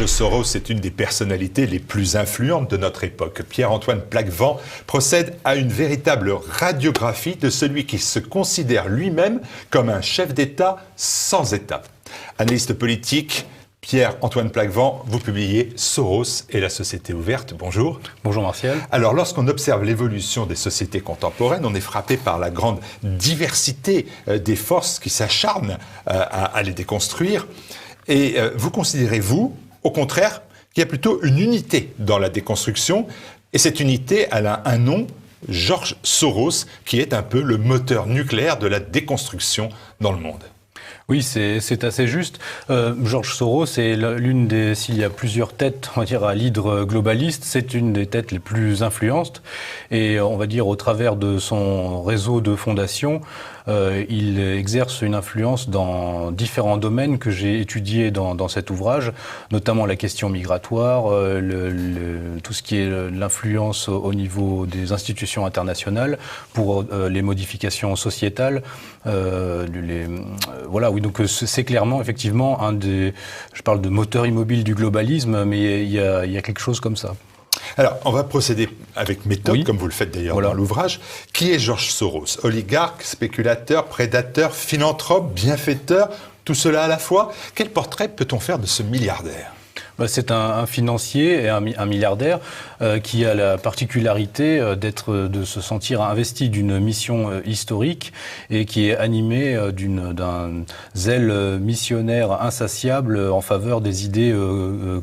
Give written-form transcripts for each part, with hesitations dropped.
George Soros est une des personnalités les plus influentes de notre époque. Pierre-Antoine Plaquevent procède à une véritable radiographie de celui qui se considère lui-même comme un chef d'État sans État. Analyste politique, Pierre-Antoine Plaquevent, vous publiez Soros et la société ouverte. Bonjour. Bonjour Martial. Alors, lorsqu'on observe l'évolution des sociétés contemporaines, on est frappé par la grande diversité des forces qui s'acharnent à les déconstruire. Et vous considérez, vous, au contraire, qu'il y a plutôt une unité dans la déconstruction. Et cette unité, elle a un nom, George Soros, qui est un peu le moteur nucléaire de la déconstruction dans le monde. Oui, c'est assez juste. George Soros est l'une des, s'il y a plusieurs têtes, on va dire, à l'hydre globaliste, c'est une des têtes les plus influentes. Et on va dire, au travers de son réseau de fondations, il exerce une influence dans différents domaines que j'ai étudiés dans cet ouvrage, notamment la question migratoire, tout ce qui est l'influence au niveau des institutions internationales pour les modifications sociétales. Voilà, oui, donc c'est clairement effectivement je parle de moteur immobile du globalisme, mais il y a quelque chose comme ça. Alors, on va procéder avec méthode, oui, comme vous le faites d'ailleurs dans l'ouvrage. Qui est George Soros? Oligarque, spéculateur, prédateur, philanthrope, bienfaiteur, tout cela à la fois? Quel portrait peut-on faire de ce milliardaire? C'est un financier et un milliardaire qui a la particularité de se sentir investi d'une mission historique et qui est animé d'un zèle missionnaire insatiable en faveur des idées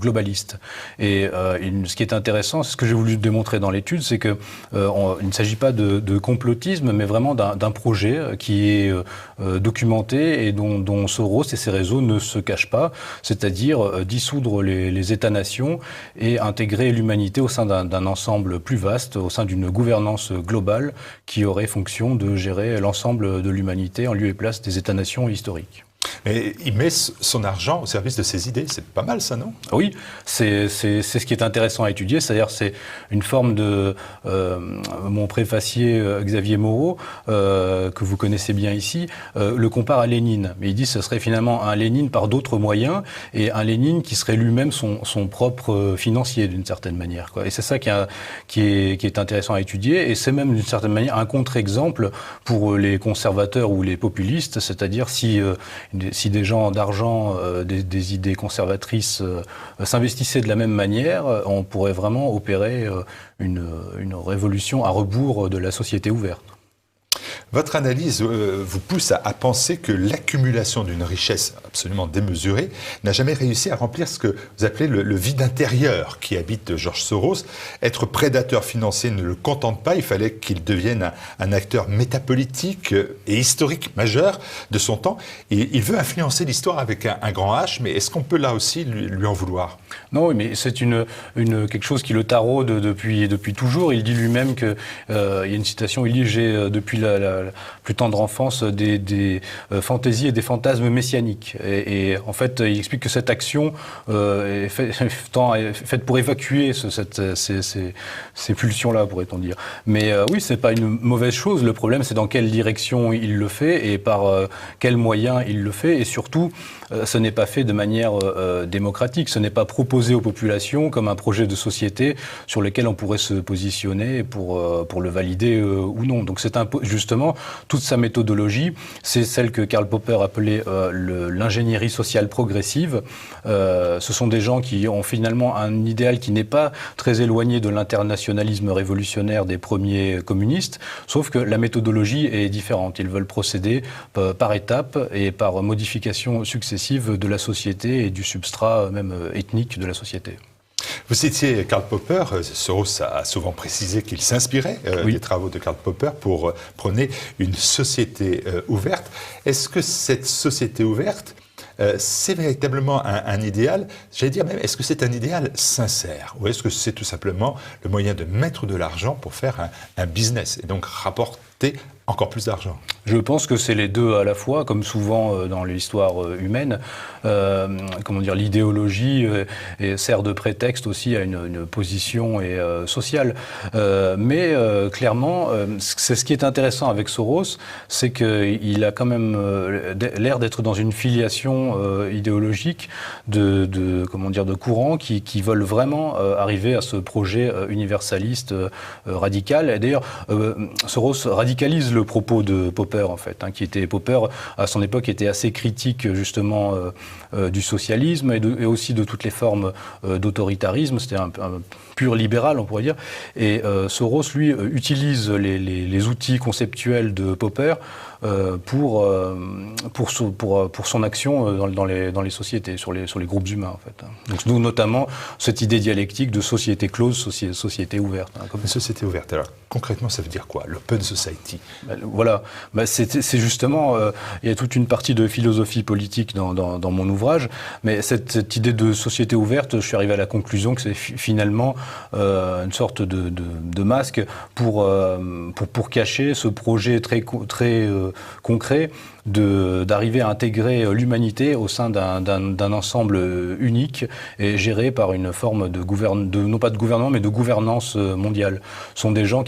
globalistes. Et ce qui est intéressant, c'est ce que j'ai voulu démontrer dans l'étude, c'est que il ne s'agit pas de complotisme, mais vraiment d'un projet qui est documenté et dont Soros et ses réseaux ne se cachent pas, c'est-à-dire dissoudre les États-nations et intégrer l'humanité au sein d'un ensemble plus vaste, au sein d'une gouvernance globale qui aurait fonction de gérer l'ensemble de l'humanité en lieu et place des États-nations historiques. Mais il met son argent au service de ses idées, c'est pas mal ça, non? Oui, c'est ce qui est intéressant à étudier, c'est-à-dire c'est une forme de... mon préfacier Xavier Moreau, que vous connaissez bien ici, le compare à Lénine. Mais il dit que ce serait finalement un Lénine par d'autres moyens, et un Lénine qui serait lui-même son propre financier d'une certaine manière, quoi. Et c'est ça qui est intéressant à étudier, et c'est même d'une certaine manière un contre-exemple pour les conservateurs ou les populistes, c'est-à-dire si des gens d'argent, des idées conservatrices s'investissaient de la même manière, on pourrait vraiment opérer une révolution à rebours de la société ouverte. Votre analyse vous pousse à penser que l'accumulation d'une richesse absolument démesurée n'a jamais réussi à remplir ce que vous appelez le vide intérieur qui habite George Soros. Être prédateur financier ne le contente pas, il fallait qu'il devienne un acteur métapolitique et historique majeur de son temps. Et il veut influencer l'histoire avec un grand H, mais est-ce qu'on peut là aussi lui en vouloir? Non, mais c'est quelque chose qui le taraude depuis toujours. Il dit lui-même que, il y a une citation, il dit « J'ai depuis la plus tendre enfance des fantaisies et des fantasmes messianiques ». Et en fait, il explique que cette action est faite pour évacuer ces pulsions-là, pourrait-on dire. Mais oui, c'est pas une mauvaise chose. Le problème, c'est dans quelle direction il le fait et par quels moyens il le fait. Et surtout, ce n'est pas fait de manière démocratique. Ce n'est pas proposé aux populations comme un projet de société sur lequel on pourrait se positionner pour le valider ou non. Donc c'est justement toute sa méthodologie, c'est celle que Karl Popper appelait l'ingénierie sociale progressive. Ce sont des gens qui ont finalement un idéal qui n'est pas très éloigné de l'internationalisme révolutionnaire des premiers communistes, sauf que la méthodologie est différente. Ils veulent procéder par étapes et par modifications successives de la société et du substrat même ethnique de la société. Vous citiez Karl Popper. Soros a souvent précisé qu'il s'inspirait des travaux de Karl Popper pour prôner une société ouverte. Est-ce que cette société ouverte, c'est véritablement un idéal? J'allais dire même, est-ce que c'est un idéal sincère? Ou est-ce que c'est tout simplement le moyen de mettre de l'argent pour faire un business et donc rapporter encore plus d'argent? Je pense que c'est les deux à la fois, comme souvent dans l'histoire humaine. Comment dire, l'idéologie sert de prétexte aussi à une position sociale. Mais clairement, c'est ce qui est intéressant avec Soros, c'est qu'il a quand même l'air d'être dans une filiation idéologique de courants qui veulent vraiment arriver à ce projet universaliste radical. Et d'ailleurs, Soros radicalise le propos de Popper, en fait, Popper, à son époque, était assez critique, justement, du socialisme et aussi de toutes les formes d'autoritarisme. C'était un pur libéral, on pourrait dire. Et Soros, lui, utilise les outils conceptuels de Popper pour son action dans les sociétés, sur les groupes humains, en fait. Donc, nous, notamment, cette idée dialectique de société close, société ouverte. Société ouverte, alors concrètement, ça veut dire quoi, l'open society? Voilà, c'est justement, il y a toute une partie de philosophie politique dans mon ouvrage, mais cette idée de société ouverte, je suis arrivé à la conclusion que c'est finalement une sorte de masque pour cacher ce projet très concret d'arriver à intégrer l'humanité au sein d'un ensemble unique et géré par une forme non pas de gouvernement, mais de gouvernance mondiale. Ce sont des gens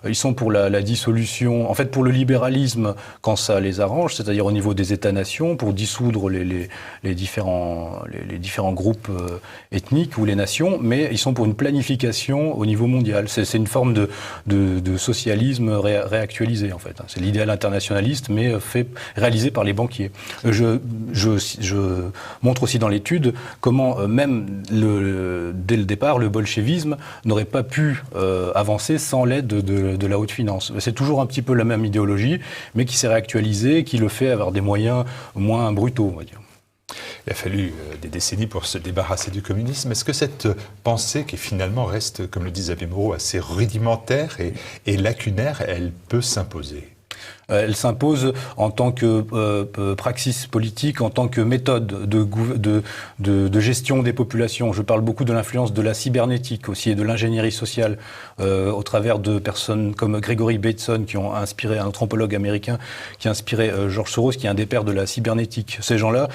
ils sont pour la dissolution, en fait pour le libéralisme quand ça les arrange, c'est-à-dire au niveau des États-nations, pour dissoudre les différents groupes ethniques ou les nations, mais ils sont pour une planification au niveau mondial. C'est une forme de socialisme réactualisé, en fait. C'est l'idéal internationaliste, mais réalisé par les banquiers. Je montre aussi dans l'étude comment même dès le départ, le bolchevisme n'aurait pas pu avancer sans l'aide de la haute finance. C'est toujours un petit peu la même idéologie, mais qui s'est réactualisée, qui le fait avoir des moyens moins brutaux, on va dire. Il a fallu des décennies pour se débarrasser du communisme. Est-ce que cette pensée, qui finalement reste, comme le dit Xavier Moreau, assez rudimentaire et lacunaire, elle peut s'imposer ? Elle s'impose en tant que praxis politique, en tant que méthode de gestion des populations. Je parle beaucoup de l'influence de la cybernétique aussi et de l'ingénierie sociale au travers de personnes comme Gregory Bateson qui ont inspiré, un anthropologue américain qui a inspiré George Soros, qui est un des pères de la cybernétique. Ces gens-là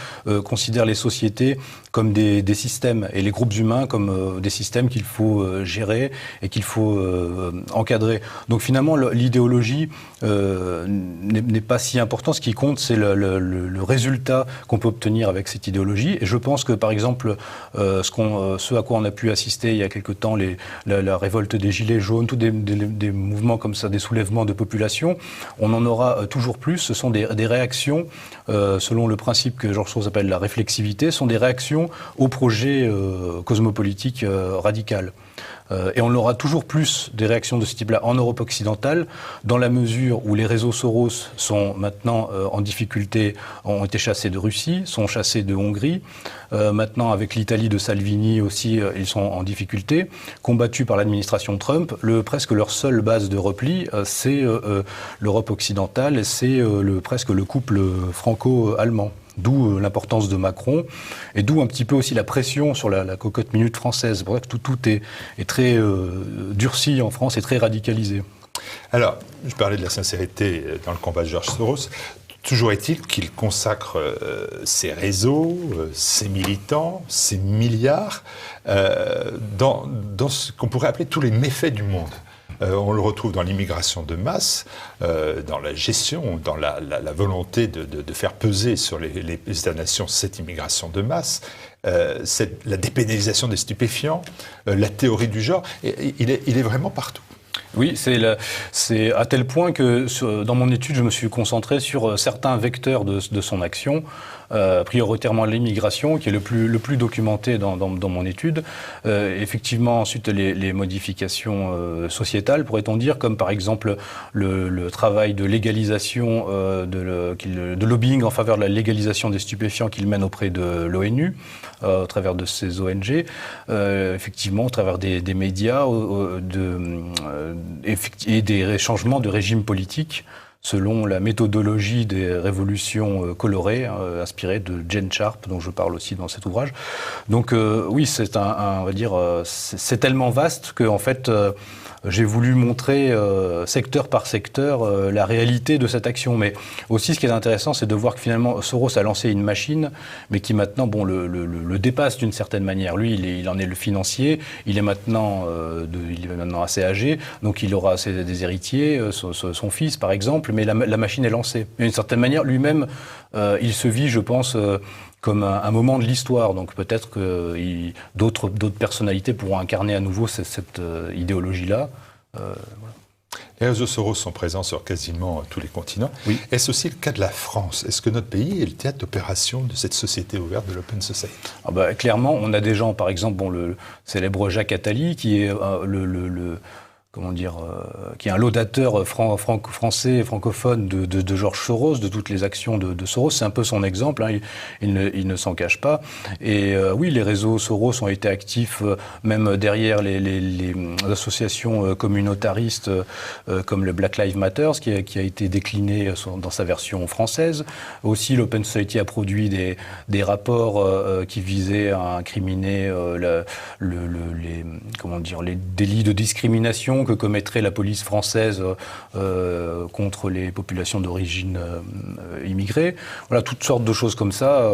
considèrent les sociétés comme des systèmes et les groupes humains comme des systèmes qu'il faut gérer et qu'il faut encadrer. Donc finalement, l'idéologie n'est pas si important. Ce qui compte, c'est le résultat qu'on peut obtenir avec cette idéologie. Et je pense que, par exemple, ce à quoi on a pu assister il y a quelque temps, la révolte des Gilets jaunes, tous des mouvements comme ça, des soulèvements de population, on en aura toujours plus. Ce sont des réactions, selon le principe que George Soros appelle la réflexivité, sont des réactions au projet cosmopolitique radical. Et on aura toujours plus des réactions de ce type-là en Europe occidentale, dans la mesure où les réseaux Soros sont maintenant en difficulté, ont été chassés de Russie, sont chassés de Hongrie. Maintenant, avec l'Italie de Salvini aussi, ils sont en difficulté. Combattus par l'administration Trump, presque leur seule base de repli, c'est l'Europe occidentale, et c'est presque le couple franco-allemand. D'où l'importance de Macron, et d'où un petit peu aussi la pression sur la cocotte minute française. C'est pour ça que tout est très durci en France et très radicalisé. Alors, je parlais de la sincérité dans le combat de George Soros. Toujours est-il qu'il consacre ses réseaux, ses militants, ses milliards dans ce qu'on pourrait appeler tous les méfaits du monde. On le retrouve dans l'immigration de masse, dans la gestion, dans la volonté de faire peser sur les États-nations cette immigration de masse, la dépénalisation des stupéfiants, la théorie du genre. Il est vraiment partout. Oui, c'est à tel point que dans mon étude, je me suis concentré sur certains vecteurs de son action, prioritairement l'immigration, qui est le plus documenté dans mon étude. Effectivement, ensuite, les modifications sociétales, pourrait-on dire, comme par exemple le travail de légalisation, de lobbying en faveur de la légalisation des stupéfiants qu'il mène auprès de l'ONU, au travers de ces ONG, effectivement, au travers des médias, et des changements de régime politique selon la méthodologie des révolutions colorées, inspirée de Jane Sharp, dont je parle aussi dans cet ouvrage. Donc oui, c'est on va dire, c'est tellement vaste que en fait, j'ai voulu montrer secteur par secteur la réalité de cette action. Mais aussi, ce qui est intéressant, c'est de voir que finalement, Soros a lancé une machine, mais qui maintenant le dépasse d'une certaine manière. Lui, il en est le financier, il est maintenant assez âgé, donc il aura des héritiers, son fils par exemple, mais la machine est lancée. Et d'une certaine manière, lui-même, il se vit, je pense, comme un moment de l'histoire. Donc peut-être que d'autres personnalités pourront incarner à nouveau cette idéologie-là. Voilà. Les réseaux Soros sont présents sur quasiment tous les continents. Oui. Est-ce aussi le cas de la France? Est-ce que notre pays est le théâtre d'opération de cette société ouverte de l'Open Society? Clairement, on a des gens, par exemple, le célèbre Jacques Attali, qui est qui est un laudateur français, francophone de Georges Soros, de toutes les actions de Soros. C'est un peu son exemple, hein, il ne s'en cache pas. Et oui, les réseaux Soros ont été actifs même derrière les associations communautaristes comme le Black Lives Matter, qui a été décliné dans sa version française. Aussi, l'Open Society a produit des rapports qui visaient à incriminer les délits de discrimination que commettrait la police française contre les populations d'origine immigrée. Voilà, toutes sortes de choses comme ça.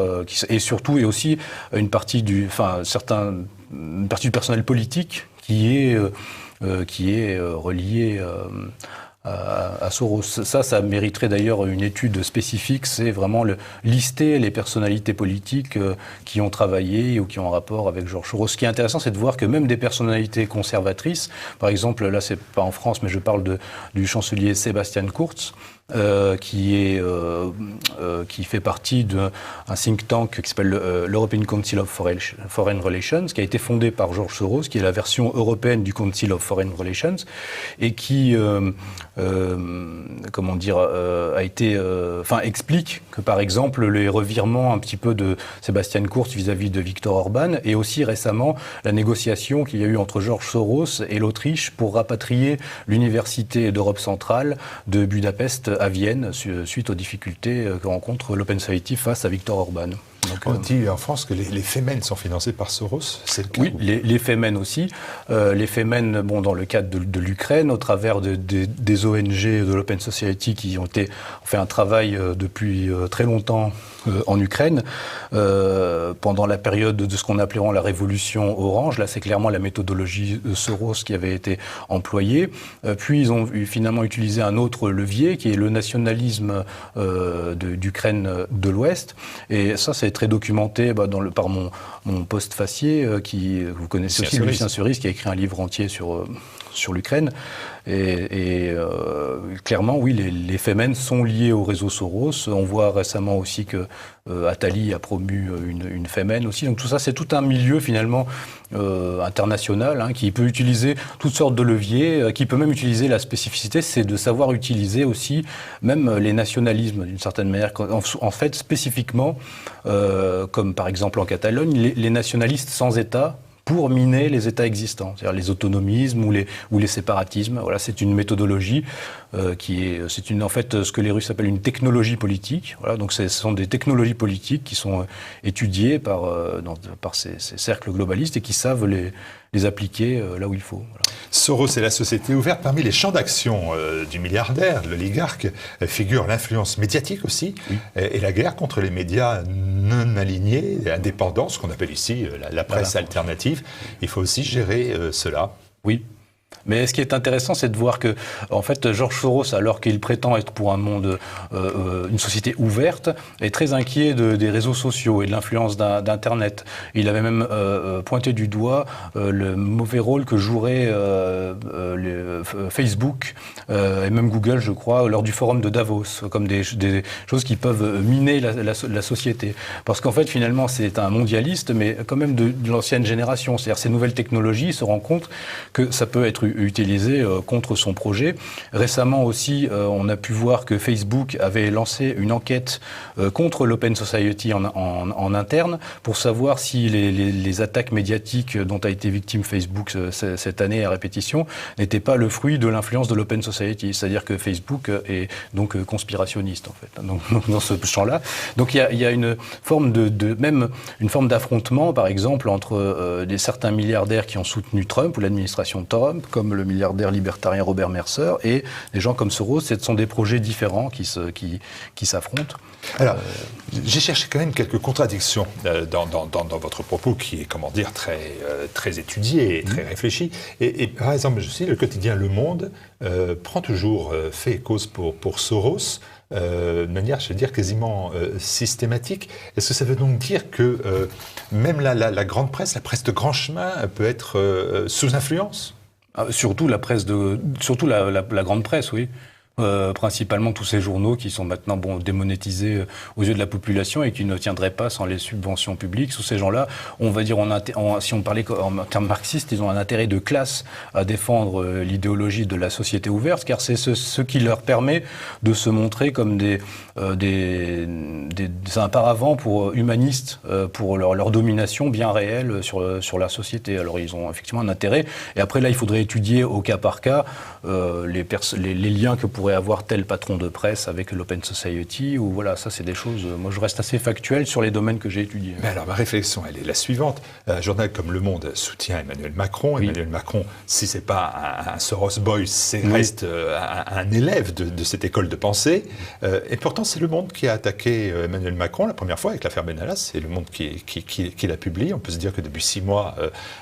Et surtout, et aussi une partie du personnel politique qui est relié à Soros. Ça mériterait d'ailleurs une étude spécifique, c'est vraiment lister les personnalités politiques qui ont travaillé ou qui ont un rapport avec Georges Soros. Ce qui est intéressant, c'est de voir que même des personnalités conservatrices, par exemple, là c'est pas en France, mais je parle du chancelier Sebastian Kurz, qui fait partie d'un think tank qui s'appelle l'European Council of Foreign Relations, qui a été fondé par Georges Soros, qui est la version européenne du Council of Foreign Relations, et qui explique que par exemple les revirements un petit peu de Sebastian Kurz vis-à-vis de Viktor Orban, et aussi récemment la négociation qu'il y a eu entre Georges Soros et l'Autriche pour rapatrier l'université d'Europe centrale de Budapest à Vienne, suite aux difficultés que rencontre l'Open Society face à Viktor Orban. Donc, on dit en France que les Femen sont financés par Soros, c'est le cas? Oui, les Femen aussi. Les Femen, dans le cadre de l'Ukraine, au travers des ONG de l'Open Society qui ont fait un travail depuis très longtemps en Ukraine, pendant la période de ce qu'on appelait la révolution orange. Là, c'est clairement la méthodologie Soros qui avait été employée. Puis, ils ont finalement utilisé un autre levier, qui est le nationalisme d'Ukraine de l'Ouest. Et ça, c'est très documenté par mon poste Fassier, qui vous connaissez aussi, Lucien Cerise, qui a écrit un livre entier sur l'Ukraine. Et clairement, oui, les Femen sont liés au réseau Soros. On voit récemment aussi que Attali a promu une Femen aussi. Donc tout ça, c'est tout un milieu finalement international, hein, qui peut utiliser toutes sortes de leviers, qui peut même utiliser la spécificité, c'est de savoir utiliser aussi même les nationalismes d'une certaine manière. En fait, spécifiquement, comme par exemple en Catalogne, les nationalistes sans État pour miner les États existants, c'est-à-dire les autonomismes ou les séparatismes. Voilà, c'est une méthodologie en fait ce que les Russes appellent une technologie politique. Voilà, donc ce sont des technologies politiques qui sont étudiées par ces cercles globalistes et qui savent les appliquer là où il faut. Voilà. Soros et la société ouverte, parmi les champs d'action du milliardaire, l'oligarque, figure l'influence médiatique aussi, oui, et la guerre contre les médias non alignés, indépendants, ce qu'on appelle ici la presse alternative. Il faut aussi gérer cela. Oui. Mais ce qui est intéressant, c'est de voir que, en fait, Georges Soros, alors qu'il prétend être pour un monde, une société ouverte, est très inquiet des réseaux sociaux et de l'influence d'Internet. Il avait même pointé du doigt le mauvais rôle que jouerait Facebook et même Google, je crois, lors du forum de Davos, comme des choses qui peuvent miner la société. Parce qu'en fait, finalement, c'est un mondialiste, mais quand même de l'ancienne génération. C'est-à-dire, ces nouvelles technologies, il se rend compte que ça peut être utilisé contre son projet. Récemment aussi, on a pu voir que Facebook avait lancé une enquête contre l'Open Society en interne pour savoir si les attaques médiatiques dont a été victime Facebook cette année à répétition n'étaient pas le fruit de l'influence de l'Open Society. C'est-à-dire que Facebook est donc conspirationniste, en fait, donc, dans ce champ-là. Donc il y a une forme même une forme d'affrontement, par exemple, entre certains milliardaires qui ont soutenu Trump ou l'administration Trump, comme comme le milliardaire libertarien Robert Mercer, et des gens comme Soros. Ce sont des projets différents qui s'affrontent. Alors, j'ai cherché quand même quelques contradictions dans votre propos, qui est, comment dire, très étudié et très réfléchi. Et par exemple, je sais, le quotidien Le Monde prend toujours fait et cause pour Soros, de manière, je veux dire, quasiment systématique. Est-ce que ça veut donc dire que même la grande presse, la presse de grand chemin, peut être sous influence? Surtout la presse surtout la grande presse, oui. Principalement tous ces journaux qui sont maintenant démonétisés aux yeux de la population et qui ne tiendraient pas sans les subventions publiques. Tous ces gens-là, on va dire, si on parlait en termes marxistes, ils ont un intérêt de classe à défendre l'idéologie de la société ouverte, car c'est ce qui leur permet de se montrer comme un paravent humanistes pour leur domination bien réelle sur la société. Alors ils ont effectivement un intérêt. Et après là, il faudrait étudier au cas par cas les liens que pourrait avoir tel patron de presse avec l'Open Society, ou voilà, ça c'est des choses, moi je reste assez factuel sur les domaines que j'ai étudiés. Mais alors ma réflexion, elle est la suivante. Un journal comme Le Monde soutient Emmanuel Macron. Oui. Emmanuel Macron, si c'est pas un Soros boy, reste un élève de cette école de pensée. Et pourtant c'est Le Monde qui a attaqué Emmanuel Macron la première fois avec l'affaire Benalla. C'est Le Monde qui l'a publié. On peut se dire que depuis 6 mois,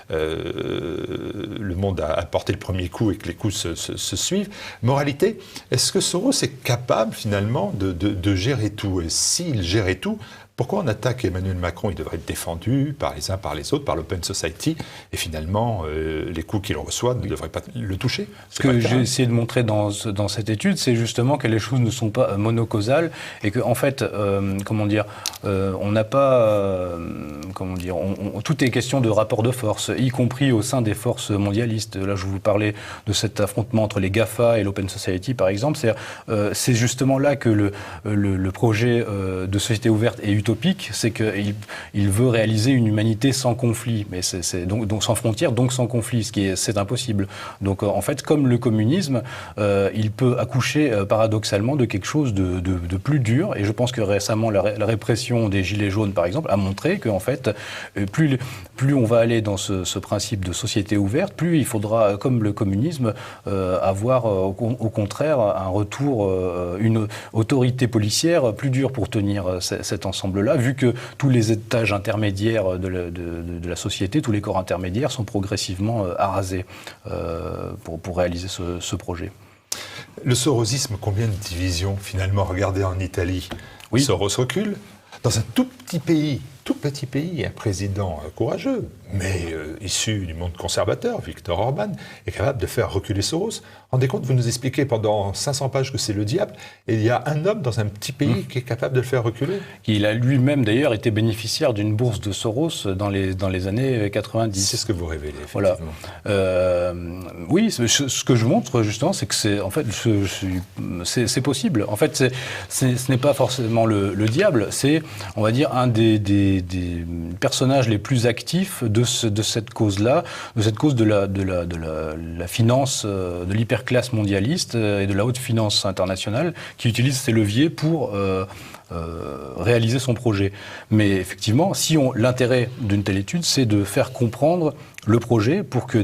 Le Monde a porté le premier coup et que les coups se suivent. Moralité, est-ce que Soros est capable finalement de gérer tout? Et s'il gérait tout, pourquoi on attaque Emmanuel Macron? Il devrait être défendu par les uns, par les autres, par l'Open Society. Et finalement, les coups qu'il reçoit ne devraient pas le toucher. Ce que j'ai essayé de montrer dans cette étude, c'est justement que les choses ne sont pas monocausales et que, en fait, on n'a pas, tout est question de rapport de force, y compris au sein des forces mondialistes. Là, je vous parlais de cet affrontement entre les GAFA et l'Open Society, par exemple. C'est justement là que le projet de société ouverte est utopique, c'est qu'il veut réaliser une humanité sans conflit, mais donc sans frontières, donc sans conflit, c'est impossible. Donc en fait, comme le communisme, il peut accoucher paradoxalement de quelque chose de plus dur, et je pense que récemment la répression des Gilets jaunes, par exemple, a montré qu'en fait, plus on va aller dans ce principe de société ouverte, plus il faudra, comme le communisme, avoir au contraire un retour, une autorité policière plus dure pour tenir cet ensemble-là, vu que tous les étages intermédiaires de la société, tous les corps intermédiaires sont progressivement arasés pour réaliser ce projet. Le sorosisme, combien de divisions finalement? Regardez en Italie, oui. Soros recule. Dans un tout petit pays, un président courageux, mais issu du monde conservateur, Viktor Orban, est capable de faire reculer Soros. Rendez compte, vous nous expliquez pendant 500 pages que c'est le diable, et il y a un homme dans un petit pays qui est capable de le faire reculer. Il a lui-même d'ailleurs été bénéficiaire d'une bourse de Soros dans les années 90. C'est ce que vous révélez, effectivement. Voilà. Oui, ce que je montre justement, c'est que c'est possible. En fait, ce n'est pas forcément le diable, c'est, on va dire, un des personnages les plus actifs de cette cause-là, de cette cause de la finance, de l'hyperclasse mondialiste et de la haute finance internationale, qui utilise ces leviers pour réaliser son projet. Mais effectivement, l'intérêt d'une telle étude, c'est de faire comprendre le projet pour que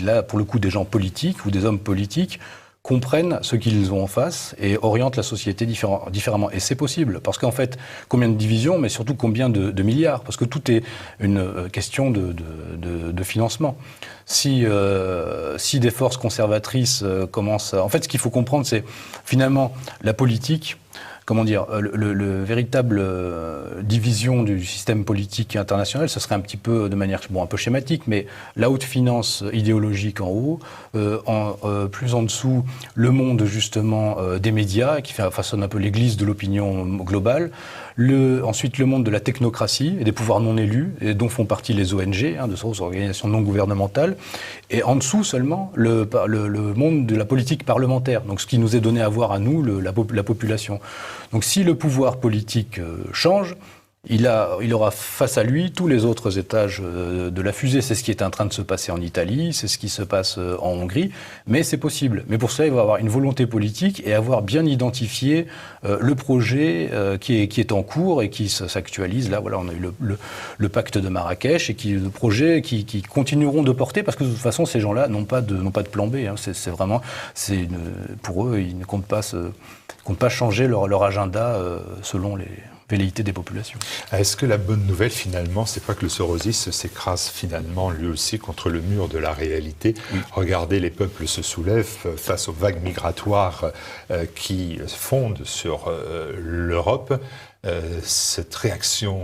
là, pour le coup, des gens politiques ou des hommes politiques comprennent ce qu'ils ont en face et orientent la société différemment. Et c'est possible, parce qu'en fait, combien de divisions, mais surtout combien de milliards, parce que tout est une question de financement. Si des forces conservatrices commencent à... En fait, ce qu'il faut comprendre, c'est finalement la politique... Comment dire, le véritable division du système politique international, ce serait un petit peu, de manière un peu schématique, mais la haute finance idéologique en haut, plus en dessous, le monde justement des médias, qui façonne un peu l'église de l'opinion globale, ensuite le monde de la technocratie et des pouvoirs non élus, et dont font partie les ONG, de ces organisations non gouvernementales, et en dessous seulement le monde de la politique parlementaire, donc ce qui nous est donné à voir à nous, la population. Donc si le pouvoir politique change, il aura face à lui tous les autres étages de la fusée. C'est ce qui est en train de se passer en Italie, c'est ce qui se passe en Hongrie, mais c'est possible. Mais pour cela, il va avoir une volonté politique et avoir bien identifié le projet qui est en cours et qui s'actualise. Là, voilà, on a eu le pacte de Marrakech et le projet qui continueront de porter, parce que de toute façon, ces gens-là n'ont pas de plan B. Hein. C'est vraiment, pour eux, ils ne comptent pas changer leur agenda selon les velléités des populations. Est-ce que la bonne nouvelle, finalement, c'est pas que le sorosisme s'écrase finalement lui aussi contre le mur de la réalité? Oui. Regardez, les peuples se soulèvent face aux vagues migratoires qui fondent sur l'Europe. Cette réaction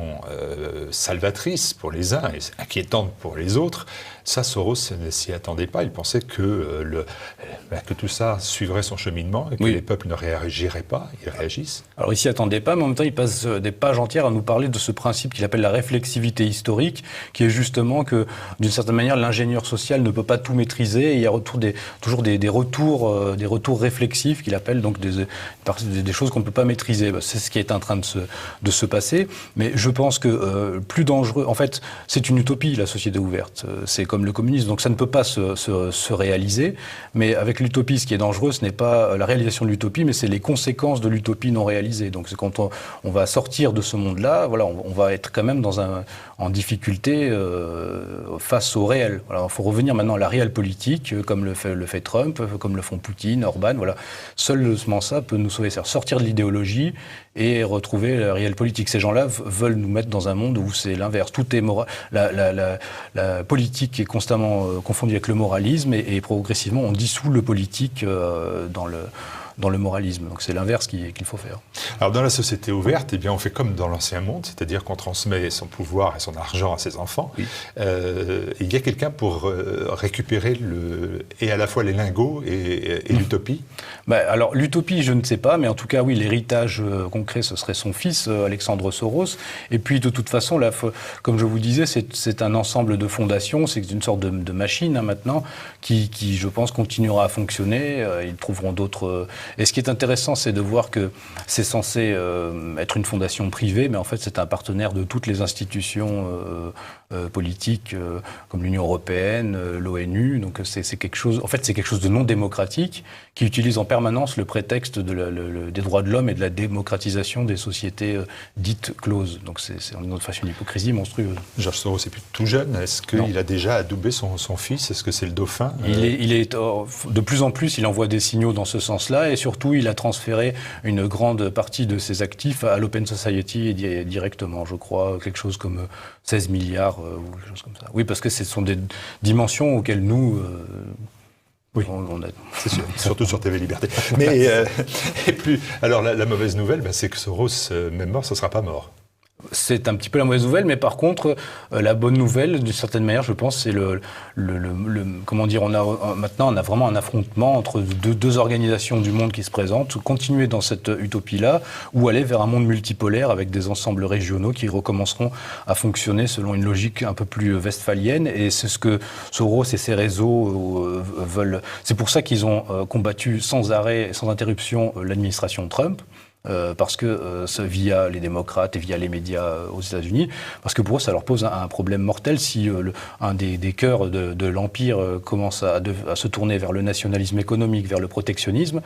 salvatrice pour les uns et inquiétante pour les autres, ça, Soros ne s'y attendait pas. Il pensait que tout ça suivrait son cheminement et que les peuples ne réagiraient pas, ils réagissent. Alors, il s'y attendait pas, mais en même temps, il passe des pages entières à nous parler de ce principe qu'il appelle la réflexivité historique, qui est justement que, d'une certaine manière, l'ingénieur social ne peut pas tout maîtriser. Et il y a toujours des retours réflexifs qu'il appelle donc des choses qu'on ne peut pas maîtriser. C'est ce qui est en train de se passer. Mais je pense que plus dangereux... En fait, c'est une utopie, la société ouverte. C'est comme le communisme, donc ça ne peut pas se réaliser. Mais avec l'utopie, ce qui est dangereux, ce n'est pas la réalisation de l'utopie, mais c'est les conséquences de l'utopie non réalisée. Donc c'est quand on va sortir de ce monde-là, voilà, on va être quand même en difficulté face au réel. Voilà, il faut revenir maintenant à la réelle politique, comme le fait Trump, comme le font Poutine, Orban. Voilà. Seulement ça peut nous sauver, c'est-à-dire sortir de l'idéologie et retrouver la réelle politique. Ces gens-là veulent nous mettre dans un monde où c'est l'inverse. Tout est moral. La politique est constamment confondue avec le moralisme et progressivement on dissout le politique dans le moralisme. Donc c'est l'inverse qu'il faut faire. Alors dans la société ouverte, eh bien, on fait comme dans l'ancien monde, c'est-à-dire qu'on transmet son pouvoir et son argent à ses enfants. Oui. Il y a quelqu'un pour récupérer et à la fois les lingots et l'utopie? Alors l'utopie, je ne sais pas, mais en tout cas, oui, l'héritage concret, ce serait son fils, Alexandre Soros. Et puis de toute façon, là, comme je vous disais, c'est un ensemble de fondations, c'est une sorte de machine maintenant qui, je pense, continuera à fonctionner. Ils trouveront d'autres... Et ce qui est intéressant, c'est de voir que c'est censé être une fondation privée, mais en fait, c'est un partenaire de toutes les institutions politiques, comme l'Union européenne, l'ONU. Donc, c'est quelque chose. En fait, c'est quelque chose de non démocratique qui utilise en permanence le prétexte des droits de l'homme et de la démocratisation des sociétés dites closes. Donc, c'est en une autre façon une hypocrisie monstrueuse. Georges Soros est plus tout jeune. Est-ce qu'il a déjà adoubé son fils? Est-ce que c'est le dauphin? Il est de plus en plus, il envoie des signaux dans ce sens-là. Et surtout, il a transféré une grande partie de ses actifs à l'Open Society directement, je crois, quelque chose comme 16 milliards ou quelque chose comme ça. Oui, parce que ce sont des dimensions auxquelles nous... Oui, c'est sûr, surtout sur TV Liberté. Mais, et puis, alors la mauvaise nouvelle, c'est que Soros, même mort, ce ne sera pas mort. C'est un petit peu la mauvaise nouvelle, mais par contre, la bonne nouvelle, d'une certaine manière, je pense, c'est comment dire, maintenant, on a vraiment un affrontement entre deux organisations du monde qui se présentent, continuer dans cette utopie-là, ou aller vers un monde multipolaire avec des ensembles régionaux qui recommenceront à fonctionner selon une logique un peu plus westphalienne, et c'est ce que Soros et ses réseaux veulent. C'est pour ça qu'ils ont combattu sans arrêt et sans interruption l'administration Trump. Parce que via les démocrates et via les médias aux États-Unis, parce que pour eux, ça leur pose un problème mortel si un des cœurs de l'Empire commence à se tourner vers le nationalisme économique, vers le protectionnisme.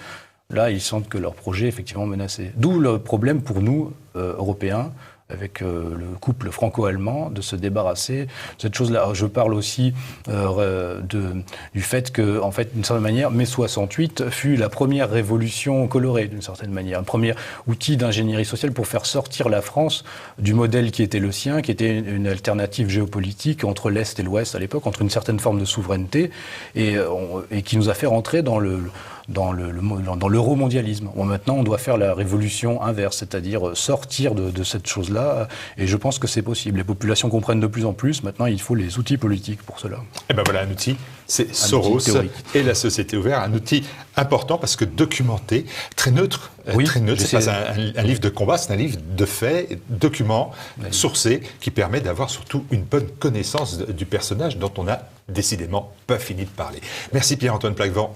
Là, ils sentent que leur projet est effectivement menacé. D'où le problème pour nous, Européens, avec le couple franco-allemand, de se débarrasser de cette chose-là. Je parle aussi du fait que, en fait, d'une certaine manière, mai 68 fut la première révolution colorée, d'une certaine manière, un premier outil d'ingénierie sociale pour faire sortir la France du modèle qui était le sien, qui était une alternative géopolitique entre l'Est et l'Ouest à l'époque, entre une certaine forme de souveraineté, et qui nous a fait rentrer dans l'euromondialisme. Bon, maintenant, on doit faire la révolution inverse, c'est-à-dire sortir de cette chose-là, et je pense que c'est possible. Les populations comprennent de plus en plus. Maintenant, il faut les outils politiques pour cela. Et ben voilà un outil, c'est Soros et la société ouverte, un outil important parce que documenté, très neutre. Oui, très neutre. C'est pas un livre de combat, c'est un livre de faits, documents, sourcés, qui permet d'avoir surtout une bonne connaissance du personnage dont on n'a décidément pas fini de parler. Merci Pierre-Antoine Plaquevent.